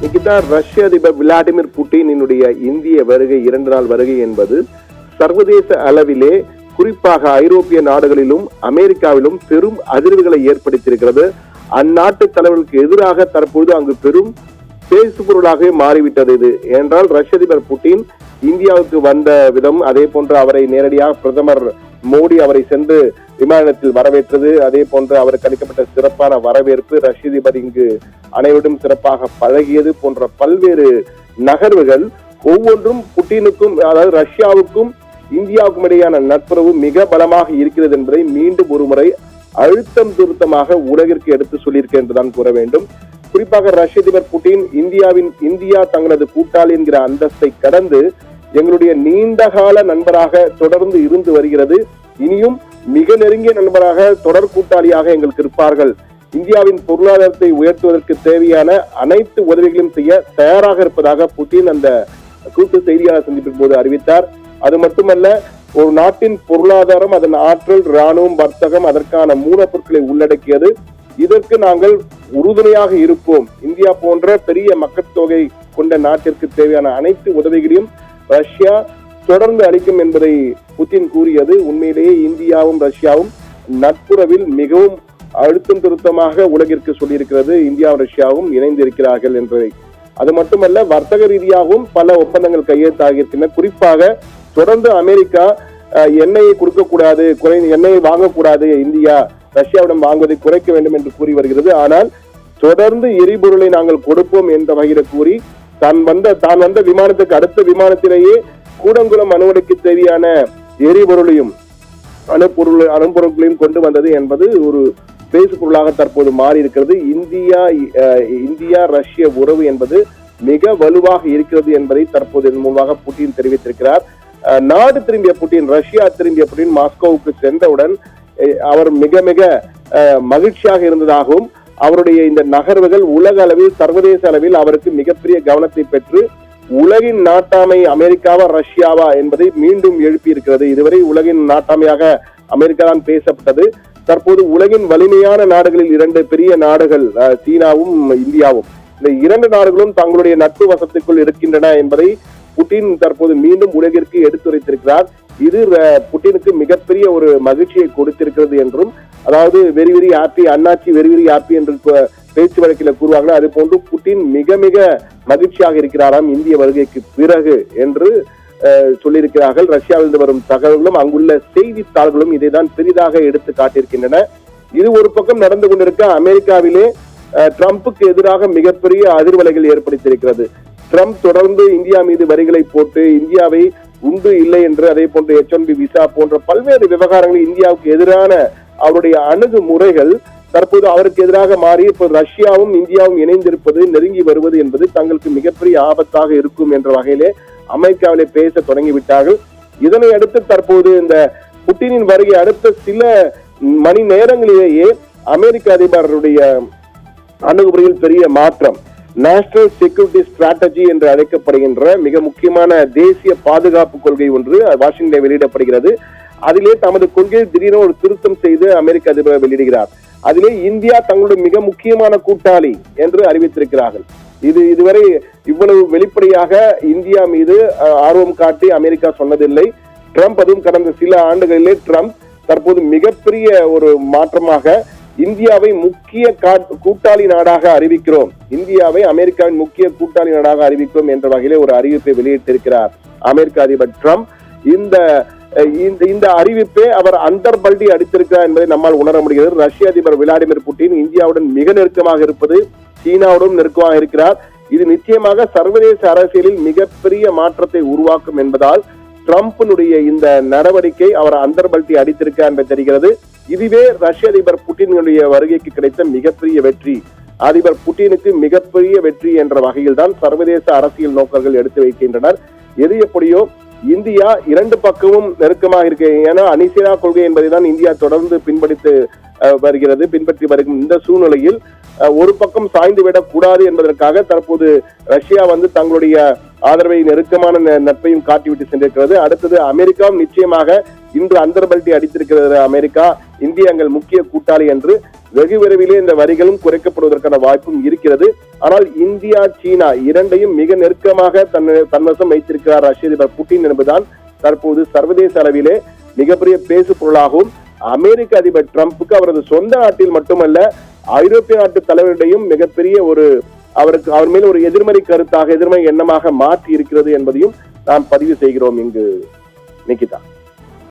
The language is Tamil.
இன்னைக்குதான் ரஷ்ய அதிபர் விளாடிமிர் புட்டினினுடைய இந்திய வருகை 2 நாள் வருகை என்பது சர்வதேச அளவிலே குறிப்பாக ஐரோப்பிய நாடுகளிலும் அமெரிக்காவிலும் பெரும் அதிர்வுகளை ஏற்படுத்தியிருக்கிறது. அந்நாட்டு தலைவர்களுக்கு எதிராக தற்போது அங்கு பெரும் பேசுபொருளாகவே மாறிவிட்டது. இது என்றால் ரஷ்ய அதிபர் புட்டின் இந்தியாவுக்கு வந்த விதம், அதே போன்று அவரை நேரடியாக பிரதமர் மோடி அவரை சென்று விமானத்தில் வரவேற்றது, அதே போன்று அவருக்கு அளிக்கப்பட்ட சிறப்பான வரவேற்பு, ரஷ்ய அதிபர் இங்கு அனைவரும் சிறப்பாக பழகியது போன்ற பல்வேறு நகர்வுகள் ஒவ்வொன்றும் புட்டினுக்கும் அதாவது ரஷ்யாவுக்கும் இந்தியாவுக்கும் இடையான நட்புறவு மிக பலமாக இருக்கிறது என்பதை மீண்டும் ஒரு முறை அழுத்தம் திருத்தமாக உலகிற்கு எடுத்து சொல்லியிருக்க என்றுதான் கூற வேண்டும். குறிப்பாக ரஷ்ய அதிபர் புட்டின் இந்தியா தங்களது கூட்டாளி என்கிற அந்தஸ்தை கடந்து எங்களுடைய நீண்டகால நண்பராக தொடர்ந்து இருந்து வருகிறது, இனியும் மிக நெருங்கிய நண்பராக தொடர் கூட்டாளியாக எங்களுக்கு இருப்பார்கள், இந்தியாவின் பொருளாதாரத்தை உயர்த்துவதற்கு தேவையான அனைத்து உதவிகளையும் செய்ய தயாராக இருப்பதாக புட்டின் அந்த கூட்டு செய்தியாளர் சந்திப்பின் போது அறிவித்தார். அது மட்டுமல்ல, ஒரு நாட்டின் பொருளாதாரம், அதன் ஆற்றல், இராணுவம், வர்த்தகம், அதற்கான மூலப்பொருட்களை உள்ளடக்கியது. இதற்கு நாங்கள் உறுதுணையாக இருப்போம். இந்தியா போன்ற பெரிய மக்கள் தொகை கொண்ட நாட்டிற்கு தேவையான அனைத்து உதவிகளையும் ரஷ்யா தொடர்ந்து அளிக்கும் என்பதை புட்டின் கூறியது. உண்மையிலேயே இந்தியாவும் ரஷ்யாவும் நட்புறவில் மிகவும் அழுத்தம் திருத்தமாக உலகிற்கு சொல்லியிருக்கிறது. இந்தியாவும் ரஷ்யாவும் இணைந்து இருக்கிறார்கள் என்பதை. அது மட்டுமல்ல, வர்த்தக ரீதியாகவும் பல ஒப்பந்தங்கள் கையெழுத்தாகியிருக்கின்றன. குறிப்பாக தொடர்ந்து அமெரிக்கா எண்ணெயை கொடுக்கக்கூடாது, எண்ணெயை வாங்கக்கூடாது, இந்தியா ரஷ்யாவிடம் வாங்குவதை குறைக்க வேண்டும் என்று கூறி வருகிறது. ஆனால் தொடர்ந்து எரிபொருளை நாங்கள் கொடுப்போம் என்ற வகையில் கூறி தான் வந்த விமானத்துக்கு அடுத்த விமானத்திலேயே கூடங்குளம் அணுகுலைக்கு தேவையான எரிபொருளையும் அணுப்பொருட்களையும் கொண்டு வந்தது என்பது ஒரு பேசுபொருளாக தற்போது மாறி இருக்கிறது. இந்தியா ரஷ்ய உறவு என்பது மிக வலுவாக இருக்கிறது என்பதை தற்போது இதன் மூலமாக புட்டின் தெரிவித்திருக்கிறார். நாடு திரும்பிய புட்டின், ரஷ்யா திரும்பிய புட்டின் மாஸ்கோவுக்கு சென்றவுடன் அவர் மிக மிக மகிழ்ச்சியாக இருந்ததாகவும் அவருடைய இந்த நகர்வுகள் உலக அளவில் சர்வதேச அளவில் அவருக்கு மிகப்பெரிய கவனத்தை பெற்று உலகின் நாட்டாமை அமெரிக்காவா ரஷ்யாவா என்பதை மீண்டும் எழுப்பி இருக்கிறது. இதுவரை உலகின் நாட்டாமையாக அமெரிக்கா தான் பேசப்பட்டது. தற்போது உலகின் வலிமையான நாடுகளில் 2 பெரிய நாடுகள் சீனாவும் இந்தியாவும், இந்த 2 நாடுகளும் தங்களுடைய நட்பு வசத்துக்குள் இருக்கின்றன என்பதை புட்டின் தற்போது மீண்டும் உலகிற்கு எடுத்துரைத்திருக்கிறார். இது புட்டினுக்கு மிகப்பெரிய ஒரு மகிழ்ச்சியை கொடுத்திருக்கிறது என்றும், அதாவது வெரி வெரி ஹாப்பி, அண்ணாச்சி வெரி வெரி ஹாப்பி என்று பேச்சு வழக்கில் கூறுவார்கள். அது போன்று புட்டின் மிக மிக மகிழ்ச்சியாக இருக்கிறாராம் இந்திய வருகைக்கு பிறகு என்று சொல்லியிருக்கிறார்கள். ரஷ்யாவிலிருந்து வரும் தகவல்களும் அங்குள்ள செய்தித்தாள்களும் இதைதான் பெரிதாக எடுத்து காட்டியிருக்கின்றன. இது ஒரு பக்கம் நடந்து கொண்டிருக்க, அமெரிக்காவிலே ட்ரம்புக்கு எதிராக மிகப்பெரிய அதிர்வலைகள் ஏற்படுத்தியிருக்கிறது. ட்ரம்ப் தொடர்ந்து இந்தியா மீது வரிகளை போட்டு இந்தியாவை உண்டு இல்லை என்று, அதே போன்று H1B விசா போன்ற பல்வேறு விவகாரங்களில் இந்தியாவுக்கு எதிரான அவருடைய அணுகுமுறைகள் தற்போது அவருக்கு எதிராக மாறி இப்போது ரஷ்யாவும் இந்தியாவும் இணைந்திருப்பது, நெருங்கி வருவது என்பது தங்களுக்கு மிகப்பெரிய ஆபத்தாக இருக்கும் என்ற வகையிலே அமெரிக்காவிலே பேச தொடங்கிவிட்டார்கள். இதனை அடுத்து தற்போது இந்த புட்டினின் வருகை அடுத்த சில மணி நேரங்களிலேயே அமெரிக்க அதிபருடைய அணுகுமுறையில் பெரிய மாற்றம். நேஷனல் செக்யூரிட்டி ஸ்ட்ராட்டஜி என்று அழைக்கப்படுகின்ற மிக முக்கியமான தேசிய பாதுகாப்பு கொள்கை ஒன்று வாஷிங்டனில் வெளியிடப்படுகிறது. அதிலே தமது கொள்கையில் திடீரென ஒரு திருத்தம் செய்து அமெரிக்க அதிபர் வெளியிடுகிறார். அதிலே இந்தியா தங்களுடைய மிக முக்கியமான கூட்டாளி என்று அறிவித்திருக்கிறார்கள். இதுவரை இவ்வளவு வெளிப்படையாக இந்தியா மீது ஆர்வம் காட்டி அமெரிக்கா சொன்னதில்லை. ட்ரம்ப், அதுவும் கடந்த சில ஆண்டுகளிலே ட்ரம்ப் தற்போது மிகப்பெரிய ஒரு மாற்றமாக இந்தியாவை முக்கிய கூட்டாளி நாடாக அறிவிக்கிறோம், இந்தியாவை அமெரிக்காவின் முக்கிய கூட்டாளி நாடாக அறிவிக்கிறோம் என்ற வகையிலே ஒரு அறிவிப்பை வெளியிட்டிருக்கிறார் அமெரிக்க அதிபர் ட்ரம்ப். இந்த அறிவிப்பை அவர் அந்தர்பல்டி அடித்திருக்கிறார் என்பதை நம்மால் உணர முடிகிறது. ரஷ்ய அதிபர் விளாடிமிர் புட்டின் இந்தியாவுடன் மிக நெருக்கமாக இருப்பது, சீனாவுடன் நெருக்கமாக இருக்கிறார். இது நிச்சயமாக சர்வதேச அரசியலில் மிகப்பெரிய மாற்றத்தை உருவாக்கும் என்பதால் ட்ரம்பினுடைய இந்த நடவடிக்கை அவர் அந்தர்பல்டி அடித்திருக்கிறார் என்று தெரிகிறது. இதுவே ரஷ்ய அதிபர் புட்டினுடைய வருகைக்கு கிடைத்த மிகப்பெரிய வெற்றி, அதிபர் புட்டினுக்கு மிகப்பெரிய வெற்றி என்ற வகையில் தான் சர்வதேச அரசியல் நோக்கர்கள் எடுத்து வைக்கின்றனர். எது எப்படியோ இந்தியா 2 பக்கமும் நெருக்கமாக இருக்கு. ஏன்னா அணிசேரா கொள்கை என்பதை தான் இந்தியா தொடர்ந்து பின்பற்றி வருகிற இந்த சூழ்நிலையில் ஒரு பக்கம் சாய்ந்து விடக் கூடாது என்பதற்காக தற்போது ரஷ்யா தங்களுடைய ஆதரவை, நெருக்கமான நட்பையும் காட்டிவிட்டு சென்றிருக்கிறது. அடுத்தது அமெரிக்காவும் நிச்சயமாக இன்று அந்தர்பல்டி அடித்திருக்கிறது. அமெரிக்கா, இந்தியா எங்கள் முக்கிய கூட்டாளி என்று வெகு விரைவிலே இந்த வரிகளும் குறைக்கப்படுவதற்கான வாய்ப்பும் இருக்கிறது. ஆனால் இந்தியா சீனா இரண்டையும் மிக நெருக்கமாக தன்வசம் வைத்திருக்கிறார் ரஷ்ய அதிபர் புட்டின் என்பதுதான் தற்போது சர்வதேச அளவிலே மிகப்பெரிய பேசு பொருளாகவும், அமெரிக்க அதிபர் டிரம்புக்கு அவரது சொந்த நாட்டில் மட்டுமல்ல ஐரோப்பிய நாட்டு தலைவரிடையும் மிகப்பெரிய அவர் மேல் ஒரு எதிர்மறை கருத்தாக, எதிர்மறை எண்ணமாக மாற்றி இருக்கிறது என்பதையும் நாம் பதிவு செய்கிறோம் இங்கு நிகிதா.